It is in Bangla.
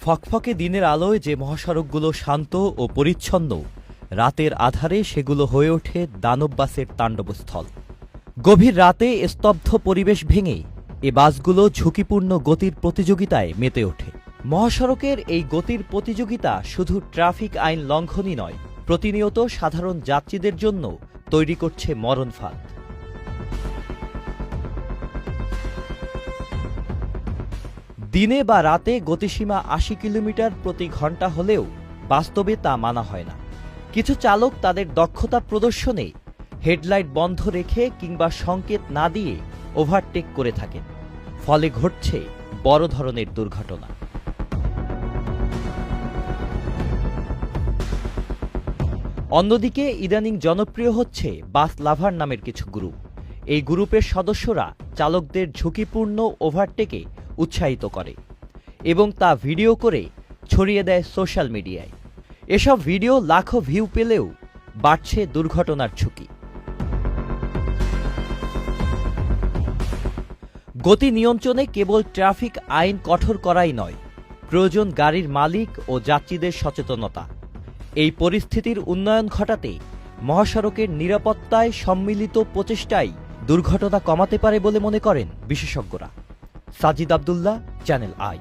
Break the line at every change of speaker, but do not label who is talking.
ফকফকে দিনের আলোয় যে মহাসড়কগুলো শান্ত ও পরিচ্ছন্ন, রাতের আধারে সেগুলো হয়ে ওঠে দানববাসের তাণ্ডবস্থল। গভীর রাতে স্তব্ধ পরিবেশ ভেঙে এ বাসগুলো ঝুঁকিপূর্ণ গতির প্রতিযোগিতায় মেতে ওঠে। মহাসড়কের এই গতির প্রতিযোগিতা শুধু ট্রাফিক আইন লঙ্ঘনই নয়, প্রতিনিয়ত সাধারণ যাত্রীদের জন্য তৈরি করছে মরণ ফাঁদ। দিনে বা রাতে গতিসীমা ৮০ কিলোমিটার প্রতি ঘন্টা হলেও বাস্তবে তা মানা হয় না। কিছু চালক তাদের দক্ষতা প্রদর্শনে হেডলাইট বন্ধ রেখে কিংবা সংকেত না দিয়ে ওভারটেক করে থাকেন, ফলে ঘটছে বড় ধরনের দুর্ঘটনা। অন্যদিকে ইদানিং জনপ্রিয় হচ্ছে বাস লাভার নামের কিছু গ্রুপ। এই গ্রুপের সদস্যরা চালকদের ঝুঁকিপূর্ণ ওভারটেকে উৎসাহিত করে এবং তা ভিডিও করে ছড়িয়ে দেয় সোশ্যাল মিডিয়ায়। এসব ভিডিও লাখো ভিউ পেলেও বাড়ছে দুর্ঘটনার ঝুঁকি। গতি নিয়ন্ত্রণে কেবল ট্রাফিক আইন কঠোর করাই নয়, প্রয়োজন গাড়ির মালিক ও যাত্রীদের সচেতনতা। এই পরিস্থিতির উন্নয়ন ঘটাতে মহাসড়কের নিরাপত্তায় সম্মিলিত প্রচেষ্টাই দুর্ঘটনা কমাতে পারে বলে মনে করেন বিশেষজ্ঞরা। Sajid Abdullah, channel I.